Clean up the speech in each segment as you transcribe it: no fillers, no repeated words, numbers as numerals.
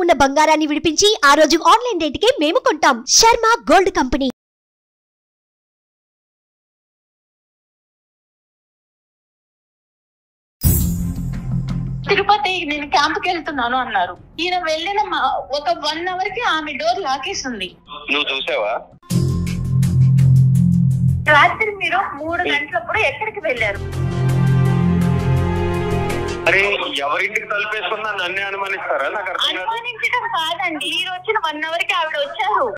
ఉన్న బంగారాన్ని విడిపించి ఆ రోజు ఆన్లైన్ రేటుకే మేము కొంటాం. Sharma gold company. తిరుపతి నేను క్యాంప్కి వెళ్తున్నాను అన్నారు. ఈయన వెళ్ళిన ఒక 1 hour కి ఆమె డోర్ లాకేస్తుంది. నువ్వు చూసావా? రాత్రి మీరు 3 గంటలప్పుడు ఎక్కడికి వెళ్ళారు? అరే ఎవరింటికి తలుపేసుకున్నా నన్నే అనుమానిస్తారా? నాకు అనుమానించడం కాదండి, మీరు వచ్చిన 1 hour కి ఆవిడ వచ్చారు.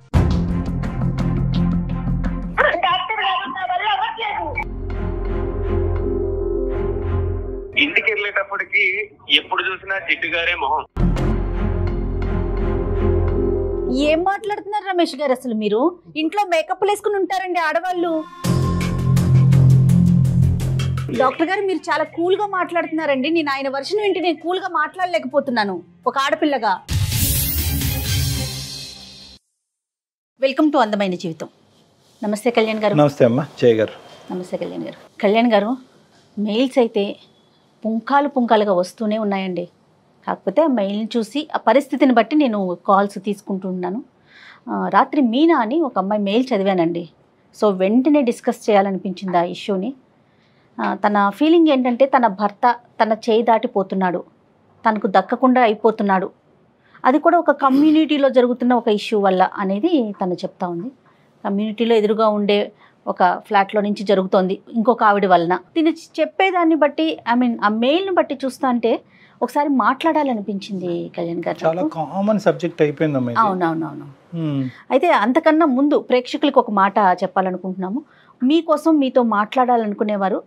డాక్టర్ గారు నా వల్ల అవ్వట్లేదు. ఇంటికి వెళ్ళేటప్పటికి ఎప్పుడు చూసినా జిడ్డు గారే మొహం. ఏం మాట్లాడుతున్నారు రమేష్ గారు? అసలు మీరు ఇంట్లో మేకప్ వేసుకుని ఉంటారండి ఆడవాళ్ళు. డాక్టర్ గారు మీరు చాలా కూల్ గా మాట్లాడుతున్నారండి. నేను ఆయన వర్షన్ వింటే నేను కూల్ గా మాట్లాడలేకపోతున్నాను ఒక ఆడపిల్లగా. వెల్కమ్ టు అందమైన జీవితం. నమస్తే కళ్యాణ్ గారు. నమస్తే అమ్మా జయ గారు. నమస్తే కళ్యాణ్ గారు. కళ్యాణ్ గారు, మెయిల్స్ అయితే పుంకాలుగా వస్తూనే ఉన్నాయండి. కాకపోతే ఆ మెయిల్ని చూసి ఆ పరిస్థితిని బట్టి నేను కాల్స్ తీసుకుంటున్నాను. రాత్రి మీనా అని ఒక అమ్మాయి మెయిల్ చదివానండి. సో వెంటనే డిస్కస్ చేయాలనిపించింది ఆ ఇష్యూని. తన ఫీలింగ్ ఏంటంటే తన భర్త తన చేయి దాటిపోతున్నాడు, తనకు దక్కకుండా అయిపోతున్నాడు, అది కూడా ఒక కమ్యూనిటీలో జరుగుతున్న ఒక ఇష్యూ వల్ల అనేది తను చెప్తా ఉంది. కమ్యూనిటీలో ఎదురుగా ఉండే ఒక ఫ్లాట్లో నుంచి జరుగుతోంది ఇంకొక ఆవిడ వలన. తిని చెప్పేదాన్ని బట్టి ఆ మెయిల్ని బట్టి చూస్తా అంటే ఒకసారి మాట్లాడాలనిపించింది కళ్యాణ్ గారు. చాలా కామన్ సబ్జెక్ట్ అయిపోయిందమ్మా. అవునవునవును. అయితే అంతకన్నా ముందు ప్రేక్షకులకు ఒక మాట చెప్పాలనుకుంటున్నాము. మీకోసం మీతో మాట్లాడాలనుకునేవారు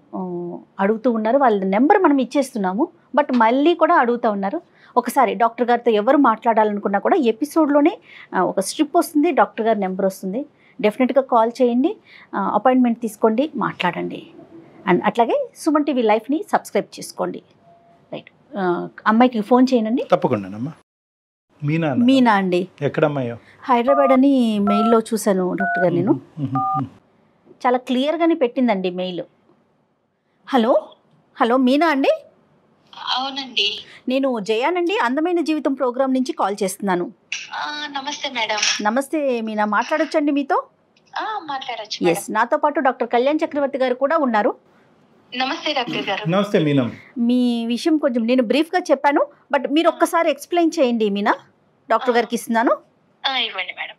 అడుగుతూ ఉన్నారు. వాళ్ళ నెంబర్ మనం ఇచ్చేస్తున్నాము, బట్ మళ్ళీ కూడా అడుగుతూ ఉన్నారు. ఒకసారి డాక్టర్ గారితో ఎవరు మాట్లాడాలనుకున్నా కూడా ఎపిసోడ్లోనే ఒక స్ట్రిప్ వస్తుంది, డాక్టర్ గారి నెంబర్ వస్తుంది. డెఫినెట్గా కాల్ చేయండి, అపాయింట్మెంట్ తీసుకోండి, మాట్లాడండి. అండ్ అట్లాగే సుమన్ టీవీ లైఫ్ని సబ్స్క్రైబ్ చేసుకోండి. రైట్, అమ్మాయికి ఫోన్ చేయనండి. తప్పకుండా. మీనా అండి. ఎక్కడమ్మాయో? హైదరాబాద్ అని మెయిల్లో చూశాను డాక్టర్ గారు. నేను చాలా క్లియర్గానే పెట్టిందండి మెయిల్. హలో మీనా అండి? అవునండి, నేను జయానండి, అందమైన జీవితం ప్రోగ్రామ్ నుంచి కాల్ చేస్తున్నాను. నమస్తే మేడం. నమస్తే మీనా, మాట్లాడొచ్చండి మీతో? మాట్లాడొచ్చు. ఎస్, నాతో పాటు డాక్టర్ కళ్యాణ్ చక్రవర్తి గారు కూడా ఉన్నారు. నమస్తే డాక్టర్ గారు. నమస్తే మీనా. మీ విషయం కొంచెం నేను బ్రీఫ్గా చెప్పాను, బట్ మీరు ఒక్కసారి ఎక్స్ప్లెయిన్ చేయండి మీనా. డాక్టర్ గారికి ఇస్తున్నాను. ఇవ్వండి మేడం.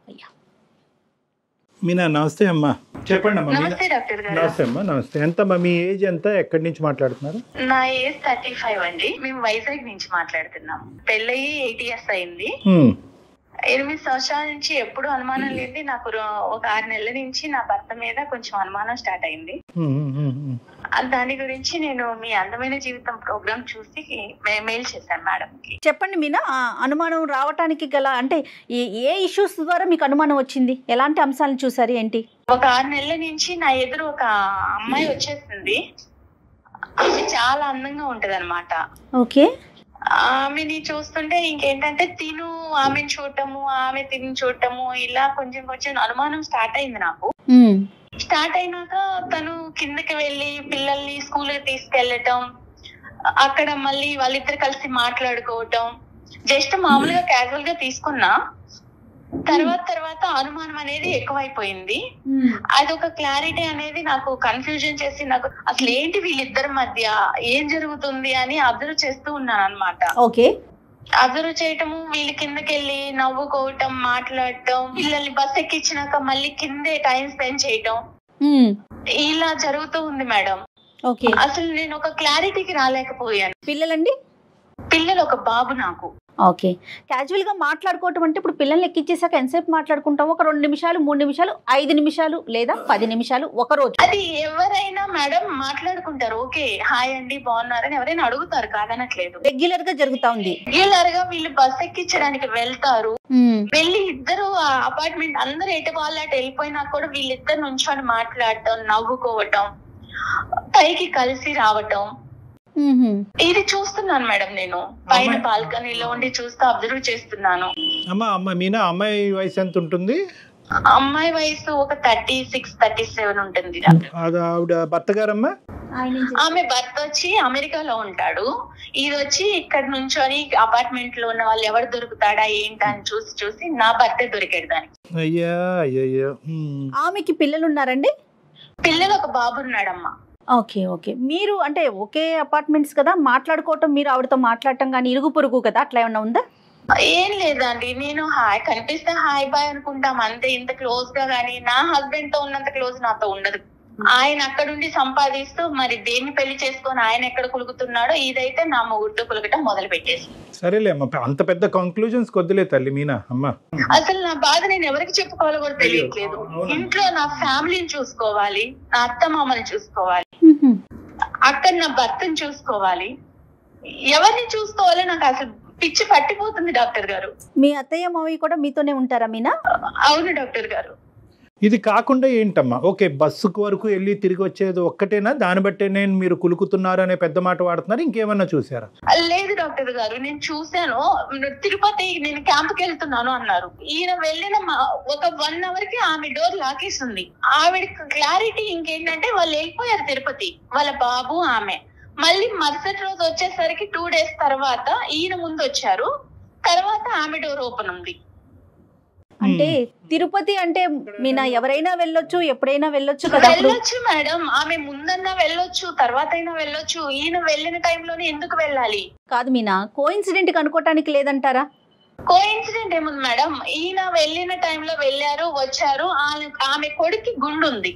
మీనా నమస్తే అమ్మా, చెప్పండి అమ్మా. నమస్తే డాక్టర్ గారు. నమస్తే అమ్మా. నమస్తే. ఎంతమ్మా మీ ఏజ్ ఎంత? ఎక్కడి నుంచి మాట్లాడుతున్నారు? నా ఏజ్ 35 అండి. మేము వైజాగ్ నుంచి మాట్లాడుతున్నాం. పెళ్ళయి 8 years అయింది. 8 సంవత్సరాల నుంచి ఎప్పుడు అనుమానం లేదు. నాకు ఒక 6 నెలల నుంచి నా భర్త మీద కొంచెం అనుమానం స్టార్ట్ అయింది. దాని గురించి నేను మీ అందమైన జీవితం ప్రోగ్రామ్ చూసి మెయిల్ చేశాను మేడం కి. చెప్పండి మీనా, అనుమానం రావటానికి గల అంటే ఏ ఇష్యూస్ ద్వారా మీకు అనుమానం వచ్చింది? ఎలాంటి అంశాలను చూసారు ఏంటి? ఒక 6 నెలల నుంచి నా ఎదురు ఒక అమ్మాయి వచ్చేసింది. ఆమె చాలా అందంగా ఉంటది అనమాట. ఓకే. ఆమెని చూస్తుంటే ఇంకేంటంటే ఆమెను చూడటము, ఆమె తిని చూడటము, ఇలా కొంచెం అనుమానం స్టార్ట్ అయింది నాకు. స్టార్ట్ అయినాక తను కిందకి వెళ్ళి పిల్లల్ని స్కూల్ కి తీసుకెళ్లటం, అక్కడ మళ్ళీ వాళ్ళిద్దరు కలిసి మాట్లాడుకోవటం, జస్ట్ మామూలుగా క్యాజువల్ గా తీసుకున్నా. తర్వాత అనుమానం అనేది ఎక్కువైపోయింది. అదొక క్లారిటీ అనేది నాకు కన్ఫ్యూజన్ చేసి, నాకు అసలు ఏంటి వీళ్ళిద్దరి మధ్య ఏం జరుగుతుంది అని అబ్జర్వ్ చేస్తూ ఉన్నాను అనమాట. ఓకే. అబ్జర్వ్ చేయటము, వీళ్ళు కిందకెళ్ళి నవ్వుకోవటం, మాట్లాడటం, పిల్లల్ని బస్ ఎక్కించినాక మళ్ళీ కిందే టైం స్పెండ్ చేయటం, ఇలా జరుగుతూ ఉంది మేడం. ఓకే. అసలు నేను ఒక క్లారిటీకి రాలేకపోయాను. పిల్లలండి? పిల్లలు ఒక బాబు నాకు. ఓకే. క్యాజువల్ గా మాట్లాడుకోవటం అంటే ఇప్పుడు పిల్లల్ని ఎక్కించేసాక ఎంతసేపు మాట్లాడుకుంటాం? ఒక 2 నిమిషాలు, 3 నిమిషాలు, 5 నిమిషాలు లేదా 10 నిమిషాలు ఒక రోజు? అది ఎవరైనా మేడం మాట్లాడుకుంటారు. ఓకే, హాయ్ అండి బాగున్నారని ఎవరైనా అడుగుతారు, కాదనట్లేదు. రెగ్యులర్ గా జరుగుతా ఉంది. రెగ్యులర్ గా వీళ్ళు బస్ ఎక్కించడానికి వెళ్తారు. వెళ్ళి ఇద్దరు అపార్ట్మెంట్ అందరూ ఎటు వాళ్ళు అటు వెళ్ళిపోయినా కూడా వీళ్ళిద్దరు నుంచొని మాట్లాడటం, నవ్వుకోవటం, పైకి కలిసి రావటం, ఇది చూస్తున్నాను మేడం. నేను పైన బాల్కనీలో ఉండి చూస్తూ అబ్జర్వ్ చేస్తున్నాను. మీనా అమ్మాయి వయసు ఎంత ఉంటుంది? అమ్మాయి వయసు ఒక 36, 37 ఉంటుంది. ఆవిడ భర్త గారమ్మా? ఆమె భర్త వచ్చి అమెరికాలో ఉంటాడు, ఇది వచ్చి ఇక్కడ నుంచొని అపార్ట్మెంట్ లో ఉన్న వాళ్ళు ఎవరు దొరుకుతాడా ఏంటా అని చూసి నా భర్తే దొరికాడు దానికి. అయ్యా అయ్యయ్యో. ఆమెకి పిల్లలు ఉన్నారండి? పిల్లలు ఒక బాబు ఉన్నాడమ్మా. Okay okay. మీరు అంటే ఒకే అపార్ట్మెంట్స్ కదా, మాట్లాడుకోవటం, మీరు ఆవిడతో మాట్లాడటం కానీ ఇరుగు పొరుగు కదా, అట్లా ఏమన్నా ఉందా? ఏం లేదండి, నేను కనిపిస్తే హాయ్ బాయ్ అనుకుంటాం అంతే. ఇంత క్లోజ్ గా గానీ నా హస్బెండ్ తో ఉన్నంత క్లోజ్ నాతో ఉండదు. ఆయన అక్కడుండి సంపాదిస్తూ మరి దేన్ని పెళ్లి చేసుకొని ఆయన ఎక్కడ కులుకుతున్నాడో ఇదైతే నా మొగుడుతో కులకటం మొదలు పెట్టేసి. సరేలే అమ్మ, అంత పెద్ద కంక్లూజన్స్ కొద్దిలే తల్లి మీనా అమ్మ. అసలు నా బాధ నేను ఎవరికి చెప్పుకోవాలో కూడా తెలియట్లేదు. ఇంట్లో నా ఫ్యామిలీని చూసుకోవాలి, నా అత్త మామని చూసుకోవాలి, అక్కడ నా భర్తను చూసుకోవాలి, ఎవరిని చూసుకోవాలో నాకు అసలు పిచ్చి పట్టిపోతుంది డాక్టర్ గారు. మీ అత్తయ్య మావయ్య కూడా మీతోనే ఉంటారా మీనా? అవును డాక్టర్ గారు. ఇది కాకుండా ఏంటమ్మా, ఓకే బస్సుకు వరకు వెళ్ళి తిరిగి వచ్చేది ఒక్కటేనా? దాన్ని బట్టే నేను మీరు కులుకుతున్నారు అనే పెద్ద మాట వాడుతున్నారు, ఇంకేమన్నా చూసారా? లేదు డాక్టర్ గారు, నేను చూశాను. తిరుపతి నేను క్యాంప్కి వెళ్తున్నాను అన్నారు. ఈయన వెళ్ళిన ఒక 1 hour కి ఆమె డోర్ లాకేస్తుంది. ఆవిడ క్లారిటీ ఇంకేంటంటే వాళ్ళు వెళ్ళిపోయారు తిరుపతి, వాళ్ళ బాబు ఆమె. మళ్ళీ మరుసటి రోజు వచ్చేసరికి 2 days తర్వాత ఈయన ముందు వచ్చారు, తర్వాత ఆమె డోర్ ఓపెన్ ఉంది. అంటే తిరుపతి అంటే మీనా ఎవరైనా వెళ్ళొచ్చు, ఎప్పుడైనా వెళ్ళొచ్చు కదా? వెళ్ళొచ్చు మేడం, ఆమె ముందన్నా వెళ్ళొచ్చు, తర్వాత అయినా వెళ్ళొచ్చు. ఈయన వెళ్ళిన టైంలోనే ఎందుకు వెళ్ళాలి? కాదు మీనా, కోఇన్సిడెంట్ అనుకోవటానికి లేదంటారా? కోఇన్సిడెంట్ ఏముంది మేడం, ఈయన వెళ్ళిన టైంలో వెళ్ళారు, వచ్చారు. ఆమె కొడుక్కి గుండు ఉంది.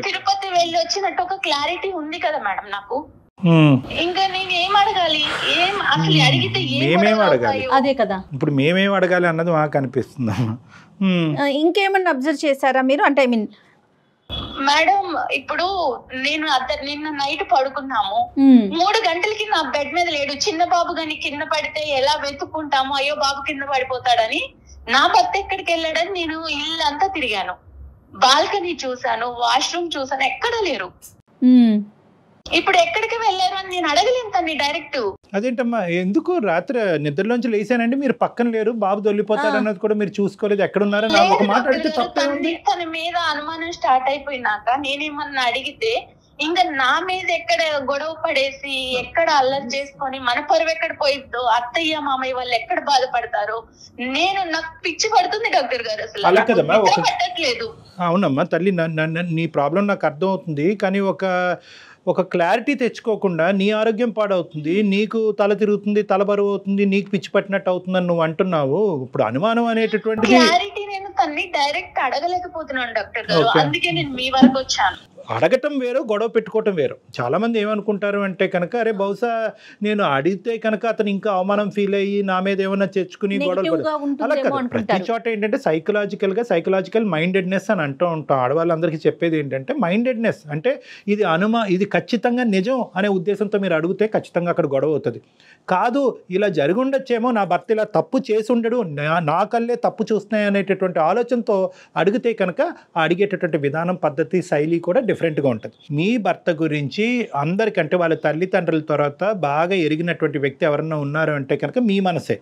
తిరుపతి వెళ్ళి వచ్చినట్టు ఒక క్లారిటీ ఉంది కదా మేడం నాకు. ఇంకా నేను ఏం అడగాలి? ఏం అసలు అడిగితే మేమేం అడగాలి? అదే కదా, ఇప్పుడు మేమేం అడగాలి అన్నది మాకు అనిపిస్తుంది. ఇంకేమన్నా అబ్జర్వ్ చేశారా మీరు? అంటే ఐ మీన్ మేడం, ఇప్పుడు నేను నిన్న నైట్ పడుకున్నాము, 3 గంటలకి నా బెడ్ మీద లేడు. చిన్న బాబు గాని కింద పడితే ఎలా వెతుక్కుంటాము, అయ్యో బాబు కింద పడిపోతాడని. నా భర్త ఎక్కడికి వెళ్ళాడని నేను ఇల్లంతా తిరిగాను, బాల్కనీ చూసాను, వాష్రూమ్ చూసాను, ఎక్కడ లేరు. ఇప్పుడు ఎక్కడికి వెళ్ళారు అని నేను అడగలేను తన్ని డైరెక్ట్. అదేంటమ్మా, ఎందుకు రాత్రి నిద్రలోంచి లేసానండి మీరు పక్కన లేరు, బాబు దొల్లిపోతాడు అన్నది కూడా మీరు చూసుకోలేదు, ఎక్కడున్నారని ఒక మాట అడిగితే తప్పేముంది? తన మీద అనుమానం స్టార్ట్ అయిపోయినాక నేనేమన్నా అడిగితే ఇంకా నా మీద ఎక్కడ గొడవ పడేసి ఎక్కడ అల్లరి చేసుకొని మన పరువు ఎక్కడ పోయిద్దో, అత్తయ్య మామయ్య వాళ్ళు ఎక్కడ బాధపడతారో నాకు పిచ్చి పడుతుంది డాక్టర్ గారు. అసలు పట్టట్లేదు. అవునమ్మా తల్లి, నీ ప్రాబ్లం నాకు అర్థం అవుతుంది, కానీ ఒక క్లారిటీ తెచ్చుకోకుండా నీ ఆరోగ్యం పాడవుతుంది, నీకు తల తిరుగుతుంది, తల బరువు అవుతుంది, నీకు పిచ్చి పట్టినట్టు అవుతుందని నువ్వు అంటున్నావు. ఇప్పుడు అనుమానం అనేటటువంటి క్లారిటీ నేను తన్ని డైరెక్ట్ అడగలేకపోతున్నాను డాక్టర్ గారు, అందుకే నేను మీ వరకు వచ్చాను. అడగటం వేరు, గొడవ పెట్టుకోవటం వేరు. చాలా మంది ఏమనుకుంటారు అంటే కనుక, అరే బహుశా నేను అడిగితే కనుక అతను ఇంకా అవమానం ఫీల్ అయ్యి నా మీద ఏమన్నా తెచ్చుకుని గొడవ. అలా కదా, ప్రతి చోట ఏంటంటే సైకలాజికల్ మైండెడ్నెస్ అని అంటూ ఉంటాం. ఆడవాళ్ళందరికీ చెప్పేది ఏంటంటే మైండెడ్నెస్ అంటే ఇది ఖచ్చితంగా నిజం అనే ఉద్దేశంతో మీరు అడిగితే ఖచ్చితంగా అక్కడ గొడవ అవుతుంది. కాదు ఇలా జరిగి ఉండొచ్చేమో, నా భర్త ఇలా తప్పు చేసి ఉండడు, నా కళ్ళే తప్పు చూస్తున్నాయి అనేటటువంటి ఆలోచనతో అడిగితే కనుక అడిగేటటువంటి విధానం, పద్ధతి, శైలి కూడా డిఫరెంట్గా ఉంటుంది. మీ భర్త గురించి అందరికంటే వాళ్ళ తల్లిదండ్రుల తర్వాత బాగా ఎరిగినటువంటి వ్యక్తి ఎవరన్నా ఉన్నారు అంటే కనుక మీ మనసే.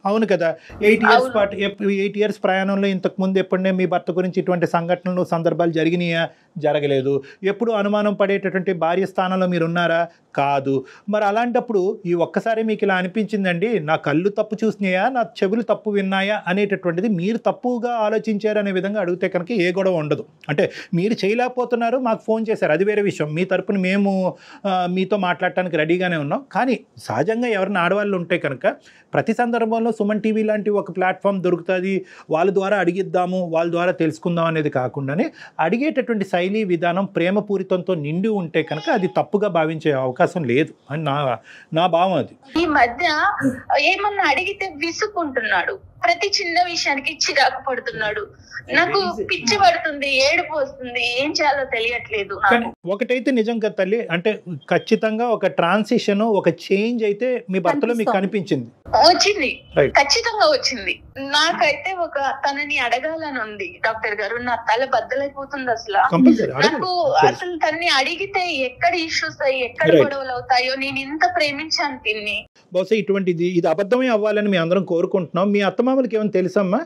అవును కదా, 8 years ప్రయాణంలో ఇంతకు ముందు ఎప్పుడనే మీ భర్త గురించి ఇటువంటి సంఘటనలు, సందర్భాలు జరిగినాయా? జరగలేదు. ఎప్పుడు అనుమానం పడేటటువంటి భార్య స్థానంలో మీరు ఉన్నారా? కాదు. మరి అలాంటప్పుడు ఈ ఒక్కసారి మీకు ఇలా అనిపించిందండి, నా కళ్ళు తప్పు చూసినాయా, నా చెవులు తప్పు విన్నాయా అనేటటువంటిది మీరు తప్పుగా ఆలోచించారు అనే విధంగా అడిగితే కనుక ఏ గొడవ ఉండదు. అంటే మీరు చేయలేకపోతున్నారు, మాకు ఫోన్ చేశారు, అది వేరే విషయం. మీ తరపున మేము మీతో మాట్లాడటానికి రెడీగానే ఉన్నాం. కానీ సహజంగా ఎవరైనా ఆడవాళ్ళు ఉంటే కనుక ప్రతి సందర్భంలో సుమన్ టీవీ లాంటి ఒక ప్లాట్ఫామ్ దొరుకుతుంది, వాళ్ళ ద్వారా అడిగిద్దాము, వాళ్ళ ద్వారా తెలుసుకుందాం అనేది కాకుండానే అడిగేటటువంటి శైలి, విధానం ప్రేమపూరితంతో నిండి ఉంటే కనుక అది తప్పుగా భావించే అవకాశం లేదు అని నా భావం. అది ఈ మధ్య ఏమన్నా అడిగితే విసుకుంటున్నాడు, ప్రతి చిన్న విషయానికి చిరాకు పడుతున్నాడు, నాకు పిచ్చి పడుతుంది, ఏడుపు వస్తుంది, ఏం చేయాలో తెలియట్లేదు. ఒకటైతే నిజం కదా తల్లి, అంటే ఖచ్చితంగా ఒక ట్రాన్సిషన్, ఒక చేంజ్ అయితే మీ భర్తలో మీకు కనిపించింది, వచ్చింది, ఖచ్చితంగా వచ్చింది. నాకైతే తనని అడగాలని ఉంది డాక్టర్ గారు, నా తల బద్దలైపోతుంది అసలు. నాకు అసలు తనని అడిగితే ఎక్కడ ఇష్యూస్ అయ్యి ఎక్కడ గొడవలు అవుతాయో, నేను ఇంత ప్రేమించాను తిన్ని. బహుశా ఇది అబద్ధమే అవ్వాలని మేము అందరం కోరుకుంటున్నాం. మీ అత్తమామలకి ఏమైనా తెలుసమ్మా?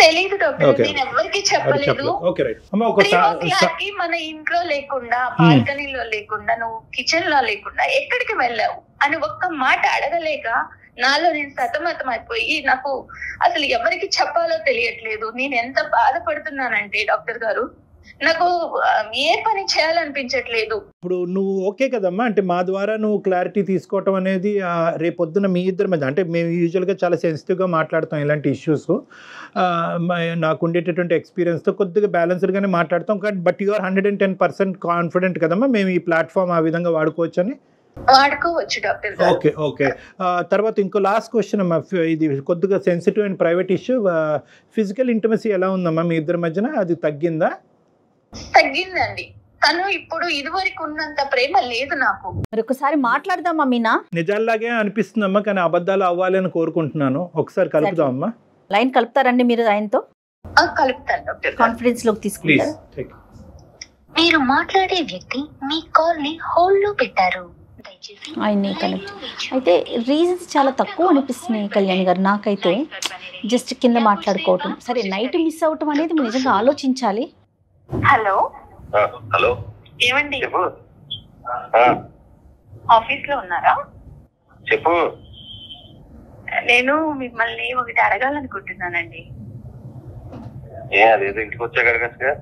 తెలీదు డాక్టర్, నేను ఎవరికి చెప్పలేదు. 3 o'clock మన ఇంట్లో లేకుండా, బాల్కనీలో లేకుండా, నువ్వు కిచెన్ లో లేకుండా ఎక్కడికి వెళ్ళావు అని ఒక్క మాట అడగలేక నాలో నేను సతమతం అయిపోయి నాకు అసలు ఎవరికి చెప్పాలో తెలియట్లేదు. నేను ఎంత బాధపడుతున్నానంటే డాక్టర్ గారు, నాకు ఏ పని చేయాలనిపించట్లేదు. ఇప్పుడు నువ్వు ఓకే కదమ్మా, అంటే మా ద్వారా నువ్వు క్లారిటీ తీసుకోవటం అనేది రేపొద్దున మీ ఇద్దరి మధ్య, అంటే మేము యూజువల్గా చాలా సెన్సిటివ్గా మాట్లాడతాం ఇలాంటి ఇష్యూస్, నాకు ఉండేటటువంటి ఎక్స్పీరియన్స్తో కొద్దిగా బ్యాలెన్స్డ్గానే మాట్లాడతాం. బట్ యు ఆర్ 110% కాన్ఫిడెంట్ కదమ్మా మేము ఈ ప్లాట్ఫామ్ ఆ విధంగా వాడుకోవచ్చని? వాడుకోవచ్చు డాక్టర్. Okay okay. తర్వాత ఇంకో లాస్ట్ క్వశ్చన్ అమ్మా, ఇది కొద్దిగా sensitive and private issue. Physical intimacy ఎలా ఉందమ్మా మీ ఇద్దరి మధ్యన? అది తగ్గిందా? తగ్గిందండి. తను ఇప్పుడు ఇదివరకు ఉన్నంత ప్రేమ లేదు నాకు. మరి ఒకసారి మాట్లాడదామా మీనా? నిజాల్లాగే అనిపిస్తుందమ్మా, కానీ అబద్ధాలు అవ్వాలి అని కోరుకుంటున్నాను. ఒకసారి కలుపుదామమ్మా. లైన్ కలుపుతారండి మీరు ఆయనతో? కలుపుతాను డాక్టర్. కాన్ఫిడెన్స్ లోకి తీసుకుంటారు. మీరు మాట్లాడే వ్యక్తి మీ కాల్ ని హోల్డ్ లో పెట్టారు. ఆయన్ని కనెక్ట్ అయితే రీజన్స్ చాలా తక్కువ అనిపిస్తున్నాయి కళ్యాణ్ గారు నాకైతే. జస్ట్ కింద మాట్లాడుకోవటం సరే, నైట్ మిస్ అవటం అనేది మీరు నిజంగా ఆలోచించాలి. హలో హలో, ఏమండి చెప్పు. ఆఫీస్ లో ఉన్నారా? చెప్పు. నేను మిమ్మల్ని ఒకటి అడగాలనుకుంటున్నానండి. అదేదో ఇంటికి వచ్చాక అడగచ్చుగా.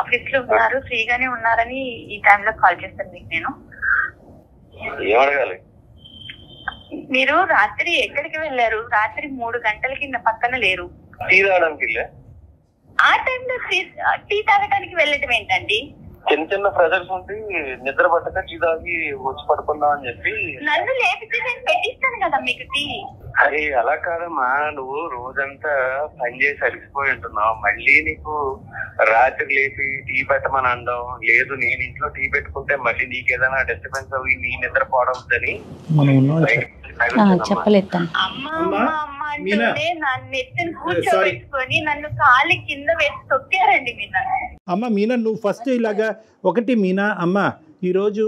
ఆఫీస్ లో ఉన్నారు, ఫ్రీగానే ఉన్నారని ఈ టైంలో కాల్ చేస్తాను మీకు. నేను ఏం అడగాలి? మీరు రాత్రి ఎక్కడికి వెళ్ళారు? రాత్రి 3 గంటలకి నా పక్కన లేరు. టీ తాగడానికి వెళ్ళా. ఆ టైంలో టీ తాగడానికి వెళ్ళటం ఏంటండి? చిన్న చిన్న ప్రెజర్స్ ఉండి నిద్ర పట్టక టీ తాగి వచ్చి పడుకుందాం అని చెప్పి. నన్ను లేపితే నేను పెట్టిస్తాను కదా మీకు టీ. అరే అలా కాదమ్మా, నువ్వు రోజంతా పని చేసి అలిసిపోయి ఉంటున్నావు, మళ్ళీ నీకు రాత్రి లేపి టీ పెట్టమని అనడం లేదు. నేను ఇంట్లో టీ పెట్టుకుంటే మళ్ళీ నీకేదైనా డిస్టర్బెన్స్ అవి నీ నిద్ర పోవద్దని చెప్పలేదు. కూర్చోబెట్టుకొని నన్ను కాలి కింద వేసి తొక్కారండి మీనా. అమ్మ మీనా, నువ్వు ఫస్ట్ ఇలాగా ఒకటి మీనా అమ్మ, ఈరోజు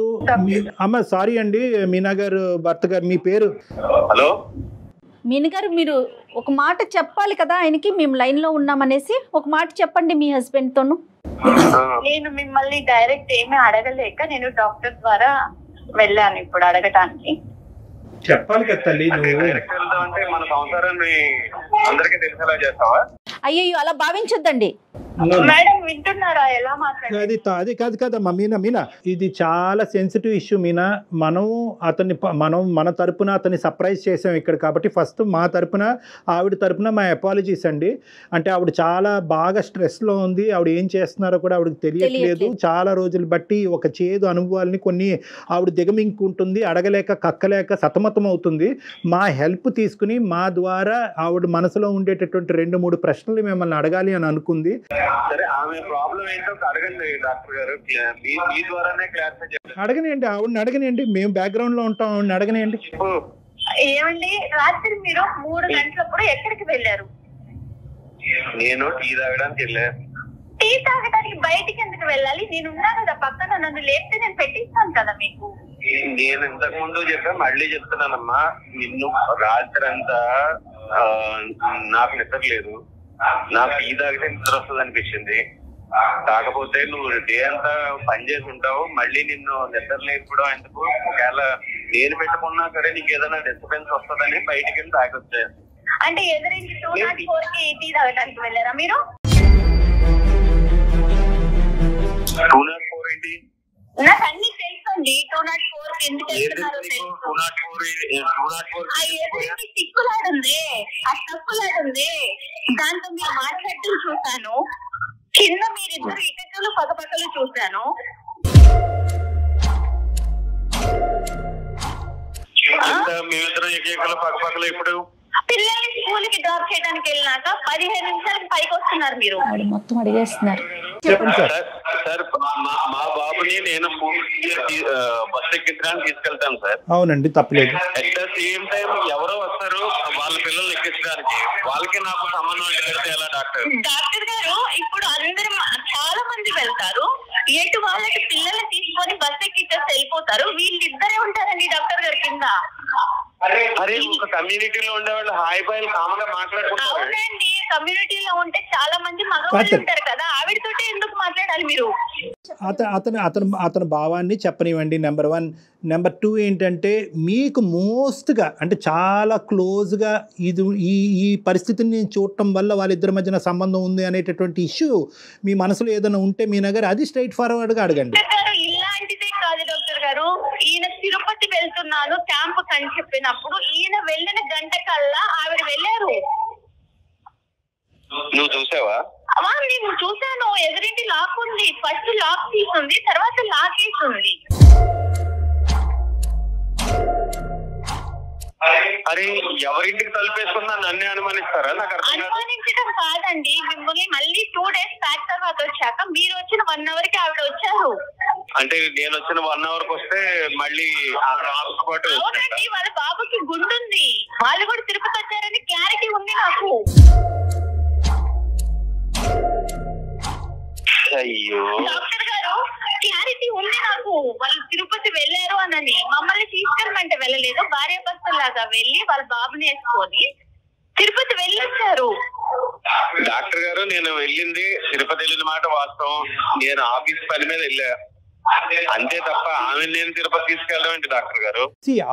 అమ్మ సారీ అండి మీనా గారు భర్త గారు, మీ పేరు? హలో మీనా గారు, మీరు ఒక మాట చెప్పాలి కదా ఆయనకి, మేము లైన్ లో ఉన్నామనేసి ఒక మాట చెప్పండి మీ హస్బెండ్ తోను. నేను మిమ్మల్ని డైరెక్ట్ ఏమీ అడగలేక నేను డాక్టర్ ద్వారా వెళ్ళాను ఇప్పుడు అడగటానికి. చెప్పాలి కదా తల్లి నువ్వు. అంటే మన సంసారాన్ని అందరికీ తెలిసేలా చేస్తావా? అయ్యో అలా భావించొద్దండి మేడం, వింటున్నారా ఎలా మాట్లాడారు? అది కాదు కదమ్మా మీనా. మీనా, ఇది చాలా సెన్సిటివ్ ఇష్యూ మీనా. మనం మన తరపున అతన్ని సర్ప్రైజ్ చేసాం ఇక్కడ, కాబట్టి ఫస్ట్ మా తరపున ఆవిడ తరపున మా అపాలజీస్ అండి. అంటే ఆవిడ చాలా బాగా స్ట్రెస్లో ఉంది, ఆవిడ ఏం చేస్తున్నారో కూడా ఆవిడకి తెలియట్లేదు. చాలా రోజులు బట్టి ఒక చేదు అనుభవాలని కొన్ని ఆవిడ దిగమింగుకుంటుంది, అడగలేక కక్కలేక సతమతం అవుతుంది. మా హెల్ప్ తీసుకుని మా ద్వారా ఆవిడ మనసులో ఉండేటటువంటి 2-3 ప్రశ్నలు మిమ్మల్ని అడగాలి అని అనుకుంది. సరే, ఆమె ప్రాబ్లం ఏంటో అడగండి డాక్టర్ గారు, మీ ద్వారానే క్లారిఫై చేయండి. అడగనియండి, ఆవిడని అడగనియండి, మేము బ్యాక్గ్రౌండ్ లో ఉంటాం, ఆవిడని అడగనియండి. ఏమండి, రాత్రి మీరు 3 గంటలప్పుడు ఎక్కడికి వెళ్ళారు? నేను టీ తాగడానికి వెళ్ళా. టీ తాగడానికి బయటికి ఎందుకు వెళ్ళాలి? నేను ఉన్నా కదా పక్కన, నన్ను లేపితే నేను పెట్టిస్తాను కదా మీకు. నేను ఇంతకు ముందు చెప్పా, మళ్ళీ చెప్తున్నానమ్మా, నిన్ను రాత్రి అంతా నాకు నిద్ర లేదు, నాకు టీ తాగితే నిద్ర వస్తుంది అనిపించింది. కాకపోతే నువ్వు డే అంతా పని చేసి ఉంటావు, మళ్ళీ నిన్ను నిద్ర లేకపోవడం ఎందుకు? ఒకవేళ నేను పెట్టుకున్నా సరే నీకు ఏదైనా డిస్టర్బెన్స్ వస్తుందని బయటికి వెళ్ళి తాగొచ్చా. అంటే ఎదురించి 204 కి టీ తాగడానికి వెళ్ళారా మీరు? 204 ఏంటి? నాకు అన్ని తెలుసండి. 204 కి ఎందుకు వెళ్తున్నారో తెలుసు. సిక్కులాడుంది, ఆ తక్కులాడుంది, దాంతో మీరు మాట్లాడటం చూశాను. కింద మీరిద్దరు ఇకలు పక్కపక్కలు చూశాను. మేమిద్దరం ఏకలు పక్కపక్కలు ఇప్పుడు పిల్లల్ని స్కూల్ కి డ్రాప్ చేయడానికి వెళ్ళినాక 15 నిమిషాలకి పైకి వస్తున్నారు మీరు. మొత్తం అడిగేస్తున్నారు. సార్, మా బాబుని నేను బస్ ఎక్కించడానికి తీసుకెళ్తాను సార్. అవునండి, తప్పలేదు. అట్ ద సేమ్ టైం ఎవరో వస్తారు వాళ్ళ పిల్లల్ని ఎక్కించడానికి, వాళ్ళకి నాకు సంబంధం అంటే ఎలా డాక్టర్? డాక్టర్ గారు, ఇప్పుడు అందరూ చాలా మంది వెళ్తారు, ఎటు వాళ్ళకి పిల్లల్ని తీసుకొని బస్ ఎక్కిచ్చేసి వెళ్ళిపోతారు. వీళ్ళిద్దరే ఉంటారండి డాక్టర్ గారి కింద. అరే ఒక కమ్యూనిటీలో ఉండేవాళ్ళు హాయ్ బాయ్ కామన్ గా మాట్లాడుకుంటారు. అవునండి, కమ్యూనిటీలో ఉంటే చాలా మంది మగవాళ్ళు ఉంటారు కదా, ఆవిడతోటి ఎందుకు మాట్లాడాలి మీరు? అతని భావాన్ని చెప్పనివ్వండి. నెంబర్ 1. నెంబర్ 2 ఏంటంటే మీకు మోస్ట్గా అంటే చాలా క్లోజ్గా ఈ పరిస్థితిని నేను చూడటం వల్ల వాళ్ళిద్దరి మధ్యన సంబంధం ఉంది అనేటటువంటి ఇష్యూ మీ మనసులో ఏదైనా ఉంటే మీ దగ్గర అది స్ట్రైట్ ఫార్వర్డ్గా అడగండి. ఇలాంటిదే కాదు డాక్టర్ గారు, ఈయన తిరుపతి వెళ్తున్నాను క్యాంప్ అని చెప్పినప్పుడు ఈయన వెళ్ళిన గంట కల్లా ఆవిడ వెళ్ళారు. నువ్వు చూసావా? నేను చూసాను. ఎదురింటి లాక్ ఉంది, ఫస్ట్ లాక్ తీసుంది, తర్వాత లాక్ వేసింది. అరే ఎవరింటికి తలుపేసుకున్నా నన్నే అనుమానిస్తారా? నాకు అనుమానించడం కాదండి, మిమ్మల్ని మళ్ళీ 2 days బ్యాక్ తర్వాత వచ్చాక మీరు వచ్చిన 1 hour కి ఆవిడ వచ్చారు. అంటే నేను వచ్చిన 1 hour కి వస్తే మళ్ళీ అవునండి, వాళ్ళ బాబుకి గుండుంది, వాళ్ళు కూడా తిరుపతి వచ్చారని క్లారిటీ ఉంది నాకు. అయ్యో డాక్టర్ గారు, క్లారిటీ ఉంది నాకు, వాళ్ళు తిరుపతి వెళ్ళారు అనని. మమ్మల్ని తీసుకెళ్ళమంటే వెళ్ళలేదు, భార్య భర్తలాగా వెళ్ళి వాళ్ళ బాబుని వేసుకొని తిరుపతి వెళ్ళొచ్చారు. డాక్టర్ గారు, నేను వెళ్ళింది తిరుపతి వెళ్ళిన మాట వాస్తవం. నేను ఆఫీస్ పని మీద వెళ్ళా అంతే తప్ప ఆమె నేను తిరుపతి తీసుకెళ్ళడం ఏంటి డాక్టర్ గారు?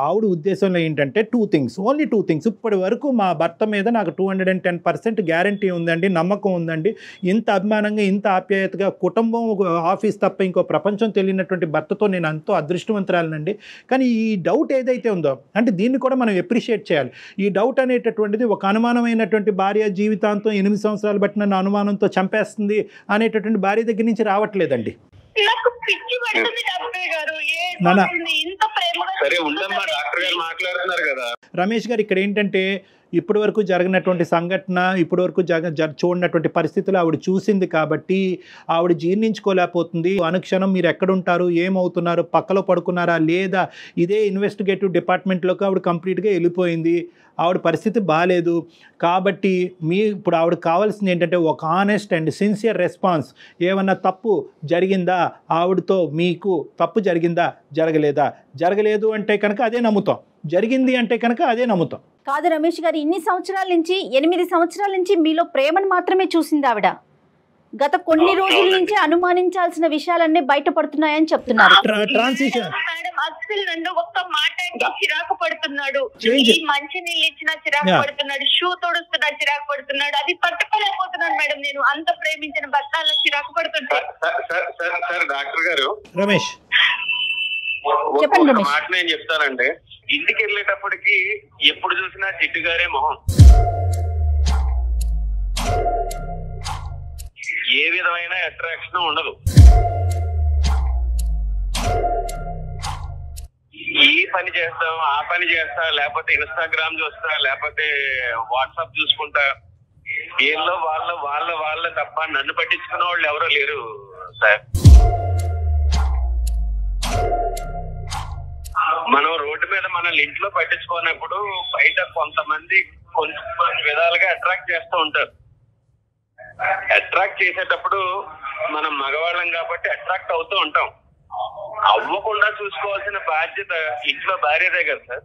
ఆవిడ ఉద్దేశంలో ఏంటంటే 2 things, ఓన్లీ 2 things. ఇప్పటి వరకు మా భర్త మీద నాకు 210% గ్యారంటీ ఉందండి, నమ్మకం ఉందండి. ఇంత అభిమానంగా ఇంత ఆప్యాయతగా కుటుంబం ఆఫీస్ తప్ప ఇంకో ప్రపంచం తెలియనటువంటి భర్తతో నేను ఎంతో అదృష్టవంతురాలనండి. కానీ ఈ డౌట్ ఏదైతే ఉందో అంటే దీన్ని కూడా మనం ఎప్రిషియేట్ చేయాలి. ఈ డౌట్ అనేటటువంటిది ఒక అనుమానమైనటువంటి భార్య జీవితాంతం 8 సంవత్సరాలు బట్టి నన్ను అనుమానంతో చంపేస్తుంది అనేటటువంటి భార్య దగ్గర నుంచి రావట్లేదండి. నాకు పిచ్చి పడుతుంది డాక్టర్ గారు, ఇంత ప్రేమగా. సరే ఉండమ్మా, డాక్టర్ గారు మాట్లాడుతున్నారు కదా. రమేష్ గారు, ఇక్కడ ఏంటంటే ఇప్పటి వరకు జరిగినటువంటి సంఘటన, ఇప్పటి వరకు చూడనటువంటి పరిస్థితులు ఆవిడ చూసింది కాబట్టి ఆవిడ జీర్ణించుకోలేకపోతుంది. అనుక్షణం మీరు ఎక్కడుంటారు, ఏమవుతున్నారు, పక్కలో పడుకున్నారా లేదా, ఇదే ఇన్వెస్టిగేటివ్ డిపార్ట్మెంట్లోకి ఆవిడ కంప్లీట్గా వెళ్ళిపోయింది. ఆవిడ పరిస్థితి బాగాలేదు కాబట్టి ఇప్పుడు ఆవిడకి కావాల్సింది ఏంటంటే ఒక ఆనెస్ట్ అండ్ సిన్సియర్ రెస్పాన్స్. ఏమన్నా తప్పు జరిగిందా, ఆవిడతో మీకు తప్పు జరిగిందా, జరగలేదు అంటే కనుక అదే నమ్ముతాం, జరిగింది అంటే కనుక అదే నమ్ముతాం. కాదు రమేష్ గారు, 8 సంవత్సరాల నుంచి మీలో ప్రేమను మాత్రమే చూసింది ఆవిడ. గత కొన్ని రోజుల నుంచి అనుమానించాల్సిన విషయాలన్నీ బయటపడుతున్నాయని చెప్తున్నారు. ట్రాన్సిషన్ మేడం, అసలు నన్ను ఒక్క మాట చిరాకు పడుతున్నాడు, మంచి నీళ్ళు ఇచ్చినా చిరాకు పడుతున్నాడు, షూ తొడుస్తున్నా చిరాకు పడుతున్నాడు, అది పట్టుకోలేకపోతున్నాను మేడం. నేను అంత ప్రేమించిన భర్త అలా చిరాకు పడుతుంటాను. డాక్టర్ గారు, రమేష్ చెప్పండి. మాట నేను చెప్తానండి, ఇంటికి వెళ్ళేటప్పటికి ఎప్పుడు చూసినా జిడ్డు గారే మొహం, ఏ విధమైన అట్రాక్షన్ ఉండదు. ఈ పని చేస్తాం, ఆ పని చేస్తా, లేకపోతే ఇన్స్టాగ్రామ్ చూస్తా, లేకపోతే వాట్సాప్ చూసుకుంటా, వీళ్ళు వాళ్ళ తప్ప నన్ను పట్టించుకున్న వాళ్ళు ఎవరో లేరు సార్. మనం రోడ్డు మీద మనల్ని ఇంట్లో పట్టించుకున్నప్పుడు బయట కొంతమంది కొంచెం విధాలుగా అట్రాక్ట్ చేస్తూ ఉంటారు. అట్రాక్ట్ చేసేటప్పుడు మనం మగవాళ్ళం కాబట్టి అట్రాక్ట్ అవుతూ ఉంటాం. అవ్వకుండా చూసుకోవాల్సిన బాధ్యత ఇంట్లో భార్యదే కదా సార్.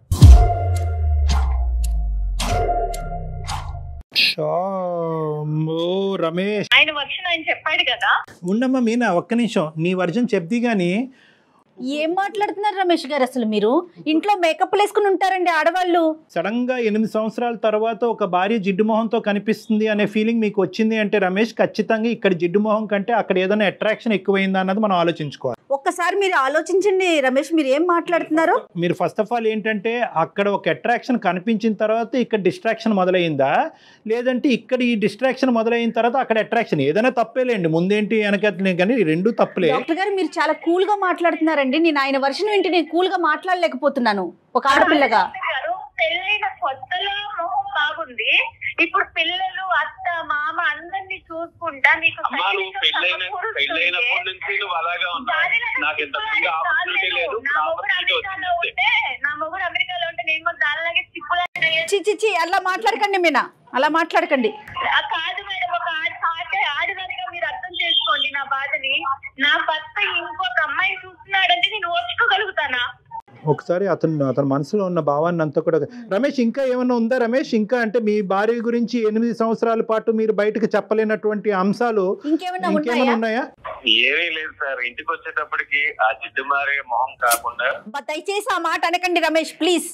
రమేష్, ఆయన వర్షన్ ఆయన చెప్పాడు కదా. ఉండమ్మా మీనా, ఒక్క నిమిషం నీ వర్జన్ చెప్ది గానీ. ఏం మాట్లాడుతున్నారు రమేష్ గారు? అసలు మీరు ఇంట్లో మేకప్ వేసుకుని ఉంటారండి ఆడవాళ్ళు. సడన్ గా 8 సంవత్సరాల తర్వాత ఒక భార్య జిడ్డు మొహంతో కనిపిస్తుంది అనే ఫీలింగ్ మీకు వచ్చింది అంటే రమేష్, ఖచ్చితంగా ఇక్కడ జిడ్డు మొహం కంటే అక్కడ ఏదైనా అట్రాక్షన్ ఎక్కువైందా అన్నది మనం ఆలోచించుకోవాలి. ఒక్కసారి మీరు ఆలోచించండి రమేష్, మీరు ఏం మాట్లాడుతున్నారు? మీరు ఫస్ట్ ఆఫ్ ఆల్ ఏంటంటే అక్కడ ఒక అట్రాక్షన్ కనిపించిన తర్వాత ఇక్కడ డిస్ట్రాక్షన్ మొదలైందా, లేదంటే ఇక్కడ ఈ డిస్ట్రాక్షన్ మొదలైన తర్వాత అక్కడ అట్రాక్షన్, ఏదైనా తప్పేలేండి, ముందేంటి వెనకట్లే, కానీ రెండు తప్పులే. డాక్టర్ గారు, మీరు చాలా కూల్ గా మాట్లాడుతున్నారండి. నేను ఆయన వర్షన్ వింటే నేను కూల్ గా మాట్లాడలేకపోతున్నాను ఒక ఆడపిల్లగా. పెళ్ళైన కొత్తలో మొహం బాగుంది, ఇప్పుడు పిల్లలు అత్త మామ అందరినీ చూసుకుంటా నీకు పెళ్ళైనప్పటి నుంచి నువ్వు అలాగా ఉన్నావు. నాకు ఇంతకుముందు ఆపర్చునిటీ లేదు. నా మొగుడు అమెరికాలో ఉంటే నేను కూడా దానిలాగే చిచి అలా మాట్లాడకండి మీనా, అలా మాట్లాడకండి. కాదు మేడం, ఒక ఆడదానిగా మీరు అర్థం చేసుకోండి నా బాధని. నా భర్త ఇంకొక అమ్మాయి చూస్తున్నాడంటే నేను ఓర్చుకోగలుగుతానా? ఒకసారి అతని మనసులో ఉన్న భావాన్ని అంతా కూడా. రమేష్ ఇంకా ఏమన్నా ఉందా రమేష్? ఇంకా అంటే మీ భార్య గురించి 8 సంవత్సరాల పాటు మీరు బయటకు చెప్పలేనటువంటి అంశాలు ఇంకేమైనా ఉన్నాయా? ఏమీ లేదు సార్. ఇంటికి వచ్చేటప్పటికి ఆ జిడ్డు మారే మొహం కాకుండా. దయచేసి ఆ మాట అనకండి రమేష్ ప్లీజ్.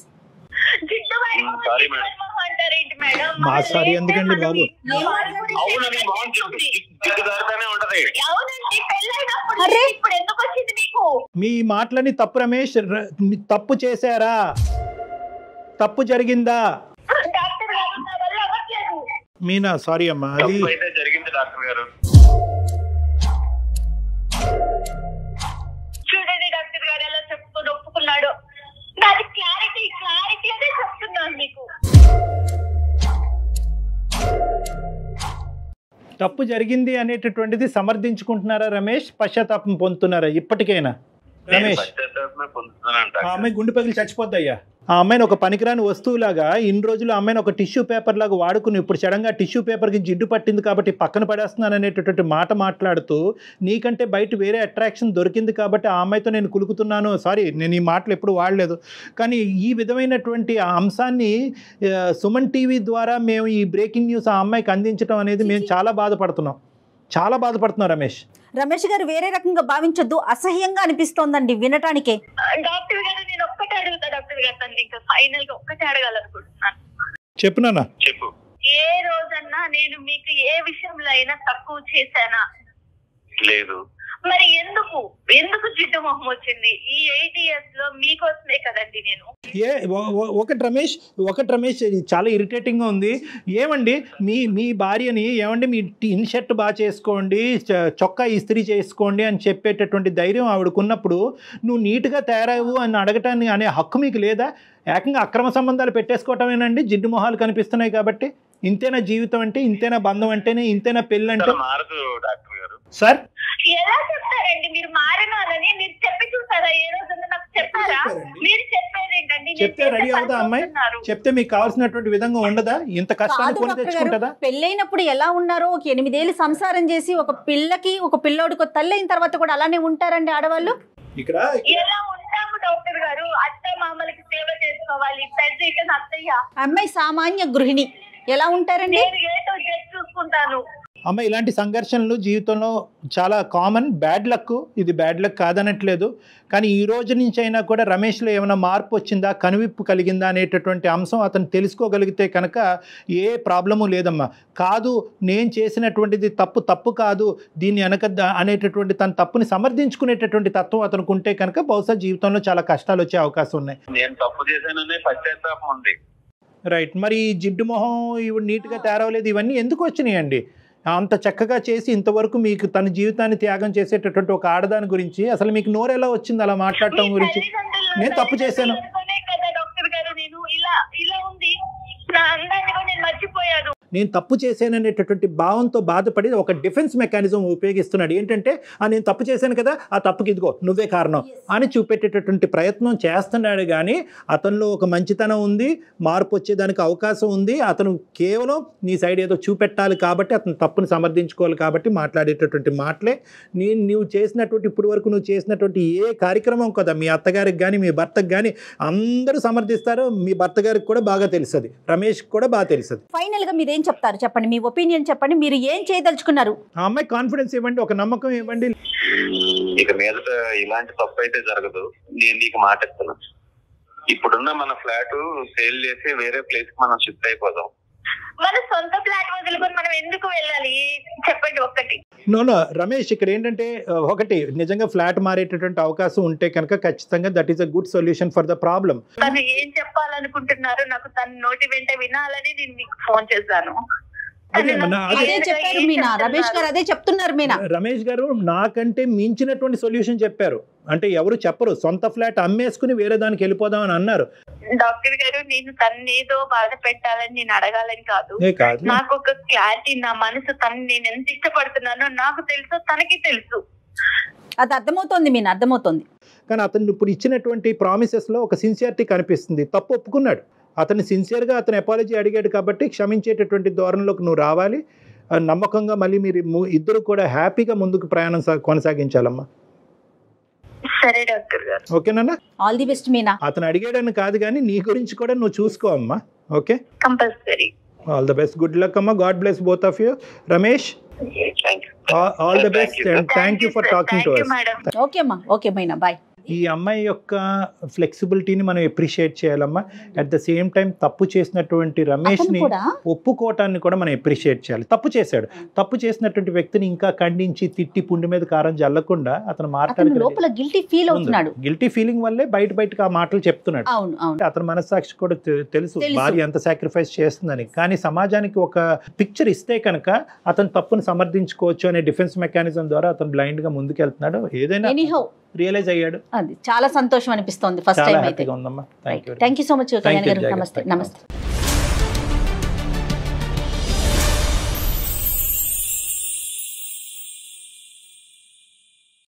Sorry madam. మా సారీ ఎందుకండి బాబు? అవునండి, మొహం జిడ్డుగారుతానే ఉంటది. మీ మాటలని తప్పు రమేష్. తప్పు చేశారా? తప్పు జరిగిందా? మీనా సారీ అమ్మా. అది అయితే జరిగింది డాక్టర్ గారు. చూడండి డాక్టర్ గారు ఎలా చెప్పుకొని ఒప్పుకున్నాడు. నాది క్లారిటీ అదే చెప్తున్నాను మీకు. తప్పు జరిగింది అనేటటువంటిది సమర్థించుకుంటున్నారా రమేష్? పశ్చాత్తాపం పొందుతున్నారా ఇప్పటికైనా రమేష్? ఆ అమ్మాయి గుండె పగిలి చచ్చిపోద్దయ్యా. ఆ అమ్మాయిని ఒక పనికిరాని వస్తువులాగా ఇన్ని రోజులు అమ్మాయిని ఒక టిష్యూ పేపర్ లాగా వాడుకుని ఇప్పుడు సడన్గా టిష్యూ పేపర్కి జిడ్డు పట్టింది కాబట్టి పక్కన పడేస్తున్నాను అనేటటువంటి మాట మాట్లాడుతూ నీకంటే బయట వేరే అట్రాక్షన్ దొరికింది కాబట్టి ఆ అమ్మాయితో నేను కులుకుతున్నాను. సారీ, నేను ఈ మాటలు ఎప్పుడు వాడలేదు. కానీ ఈ విధమైనటువంటి ఆ అంశాన్ని సుమన్ టీవీ ద్వారా మేము ఈ బ్రేకింగ్ న్యూస్ ఆ అమ్మాయికి అందించడం అనేది మేము చాలా బాధపడుతున్నాం రమేష్. రమేష్ గారు వేరే రకంగా భావించొద్దు, అసహ్యంగా అనిపిస్తోందండి వినటానికే. డాక్టర్ గారు నేను ఒక్కటే అడుగుతా డాక్టర్ గారు, తను ఇంకా ఫైనల్ గా ఒక్కటే అడగాలనుకుంటున్నాను. చెప్పు నాన్న. చెప్పు. ఏ రోజన్నా నేను మీకు ఏ విషయంలో అయినా తక్కువ చేశానా? లేదు. మరి ఎందుకు జిడ్డు మొహం వచ్చింది? ఈ 8 years లో మీకోసమే కదండి నేను. ఒకటి రమేష్ చాలా ఇరిటేటింగ్గా ఉంది. ఏమండి మీ భార్యని ఏమండి మీ ఇన్ షర్ట్ బాగా చేసుకోండి, చొక్కా ఇస్త్రీ చేసుకోండి అని చెప్పేటటువంటి ధైర్యం ఆవిడకున్నప్పుడు నువ్వు నీట్గా తయారవు అని అడగటాన్ని అనే హక్కు మీకు లేదా? ఏకంగా అక్రమ సంబంధాలు పెట్టేసుకోవటమేనండి జిడ్డు మొహాలు కనిపిస్తున్నాయి కాబట్టి. ఇంతేనా జీవితం అంటే? ఇంతేనా బంధం అంటేనే? ఇంతేనా పెళ్ళి అంటే? సార్ ఎలా చెప్తారండి మీరు మారినారని? మీరు చెప్పి చూసారా? ఏ రోజున నాకు చెప్పారా? మీరు చెప్పేది ఏంటండి? చెప్తే రెడీ అవుతా అమ్మాయి? చెప్తే మీకు కావాల్సినటువంటి విధంగా ఉండదా? ఇంత కష్టాన్ని కొని తెచ్చుకుంటుందా? పెళ్ళైనప్పుడు ఎలా ఉన్నారో, ఒక 8 ఏళ్ళు సంసారం చేసి ఒక పిల్లకి ఒక పిల్లోడికి తల్లి అయిన తర్వాత కూడా అలానే ఉంటారండి ఆడవాళ్ళు. ఇక్కడ ఎలా ఉంటాము డాక్టర్ గారు? అత్త మామలకి సేవ చేసుకోవాలి. పెద్ద అత్తయ్య. అమ్మాయి సామాన్య గృహిణి ఎలా ఉంటారండి? చూసుకుంటాను. అమ్మ ఇలాంటి సంఘర్షణలు జీవితంలో చాలా కామన్. బ్యాడ్ లక్, ఇది బ్యాడ్ లక్ కాదనట్లేదు. కానీ ఈ రోజు నుంచి అయినా కూడా రమేష్లో ఏమైనా మార్పు వచ్చిందా, కనువిప్పు కలిగిందా అనేటటువంటి అంశం అతను తెలుసుకోగలిగితే కనుక ఏ ప్రాబ్లము లేదమ్మా. కాదు నేను చేసినటువంటిది తప్పు కాదు, దీన్ని వెనకద్దా అనేటటువంటి తన తప్పుని సమర్థించుకునేటటువంటి తత్వం అతనికి ఉంటే కనుక బహుశా జీవితంలో చాలా కష్టాలు వచ్చే అవకాశం ఉన్నాయి. నేను తప్పు చేశాననే పశ్చాత్తాపం ఉంది. రైట్. మరి జిడ్డు మొహం ఇవి నీట్గా తయారవలేదు, ఇవన్నీ ఎందుకు వచ్చినాయండి? అంత చక్కగా చేసి ఇంతవరకు మీకు తన జీవితాన్ని త్యాగం చేసేటటువంటి ఒక ఆడదాని గురించి అసలు మీకు నోరు ఎలా వచ్చింది అలా మాట్లాడటం గురించి? నేను తప్పు చేశాను. నేను తప్పు చేశాననేటటువంటి భావంతో బాధపడి ఒక డిఫెన్స్ మెకానిజం ఉపయోగిస్తున్నాడు. ఏంటంటే నేను తప్పు చేశాను కదా, ఆ తప్పుకి ఇదిగో నువ్వే కారణం అని చూపెట్టేటటువంటి ప్రయత్నం చేస్తున్నాడు. కానీ అతనిలో ఒక మంచితనం ఉంది, మార్పు వచ్చేదానికి అవకాశం ఉంది. అతను కేవలం నీ సైడ్ ఏదో చూపెట్టాలి కాబట్టి, అతను తప్పుని సమర్థించుకోవాలి కాబట్టి మాట్లాడేటటువంటి మాటలే. నువ్వు చేసినటువంటి ఇప్పుడు వరకు నువ్వు చేసినటువంటి ఏ కార్యక్రమం కదా మీ అత్తగారికి కానీ మీ భర్తకు కానీ అందరూ సమర్థిస్తారు. మీ భర్త గారికి కూడా బాగా తెలుస్తుంది, రమేష్ కూడా బాగా తెలుస్తుంది. ఫైనల్ గా మీరు ఏం చెప్తారు చెప్పండి, మీ ఒపీనియన్ చెప్పండి. మీరు ఏం చేయదలుచుకున్నారు? ఆ అమ్మాయి కాన్ఫిడెన్స్ ఇవ్వండి, ఒక నమ్మకం ఇవ్వండి. ఇక మీదట ఇలాంటి తప్పు అయితే జరగదు. నేను నీకు మాట ఇస్తాను. ఇప్పుడున్న మన ఫ్లాట్ సేల్ చేసి వేరే ప్లేస్ కి మనం షిఫ్ట్ అయిపోదాం. మన సొంత ఫ్లాట్ వదులుకొని మనం ఎందుకు వెళ్ళాలి చెప్పండి ఒక్కటి. నో రమేష్, ఇక్కడ ఏంటంటే ఒకటి నిజంగా ఫ్లాట్ మారేటటువంటి అవకాశం ఉంటే కనుక ఖచ్చితంగా that is a good solution for the problem. తను ఏం చెప్పాలనుకుంటున్నారు నాకు తన నోటి వెంట వినాలని నేను మీకు ఫోన్ చేశాను. అదే చెప్పారు మీనా, రమేష్ గారు అదే చెప్తున్నారు. మీనా రమేష్ గారు నాకంటే మించినటువంటి సొల్యూషన్ చెప్పారు. అంటే ఎవరు చెప్పరు, సొంత ఫ్లాట్ అమ్మేసుకుని వేరే దానికి వెళ్ళిపోదాం అని అన్నారు. డాక్టర్ గారు నేను తన్నేదో బాధ పెట్టాలని నేను అడగాలని కాదు. నాకు ఒక క్లారిటీ, నా మనసు తను నేను ఎంత ఇష్టపడుతున్నానో నాకు తెలుసు, తనకి తెలుసు. అది అర్థమవుతోంది మీనా, అర్థమవుతోంది. కానీ అతను ఇప్పుడు ఇచ్చినటువంటి ప్రామిసెస్ లో ఒక సిన్సియారిటీ కనిపిస్తుంది. తప్పు ఒప్పుకున్నాడు అతను, సిన్సియర్గా అతను అపాలజీ అడిగాడు కాబట్టి క్షమించేటటువంటి ధోరణిలోకి నువ్వు రావాలి. నమ్మకంగా మళ్ళీ మీరు ఇద్దరు కూడా హ్యాపీగా ముందుకు ప్రయాణం కొనసాగించాలమ్మా. సరే డాక్టర్ గారు. ఓకేనా? All the best Meena. అతను అడిగాడని కాదు కానీ నీ గురించి కూడా నువ్వు చూసుకో అమ్మా. Okay, compulsory. All the best, good luck అమ్మా, God bless both of you. Ramesh, all the best and thank you for talking to us. Okay అమ్మా, ఓకే మీనా, బాయ్. ఈ అమ్మాయి యొక్క ఫ్లెక్సిబిలిటీని మనం అప్రిషియేట్ చేయాలమ్మా. అట్ ద సేమ్ టైం తప్పు చేసినటువంటి రమేష్ని ఒప్పుకోవటాన్ని కూడా మనం అప్రిషియేట్ చేయాలి. తప్పు చేశాడు, తప్పు చేసినటువంటి వ్యక్తిని ఇంకా ఖండించి తిట్టి పుండి మీద కారం జల్లకుండా అతను మాట్లాడి లోపల గిల్టీ ఫీల్ అవుతున్నాడు. గిల్టీ ఫీలింగ్ వల్లే బయటకు ఆ మాటలు చెప్తున్నాడు. అతని మనస్సాక్షి కూడా తెలుసు భార్య ఎంత సాక్రిఫైస్ చేస్తుందని. కానీ సమాజానికి ఒక పిక్చర్ ఇస్తే కనుక అతను తప్పును సమర్థించుకోవచ్చు అనే డిఫెన్స్ మెకానిజం ద్వారా అతను బ్లైండ్ గా ముందుకెళ్తున్నాడు. ఏదైనా రియలైజ్ అయ్యాడు. అది చాలా సంతోషం అనిపిస్తోంది ఫస్ట్ టైం అయితే. ఉందమ్మా. Thank you so much Kalyan గారు. నమస్తే.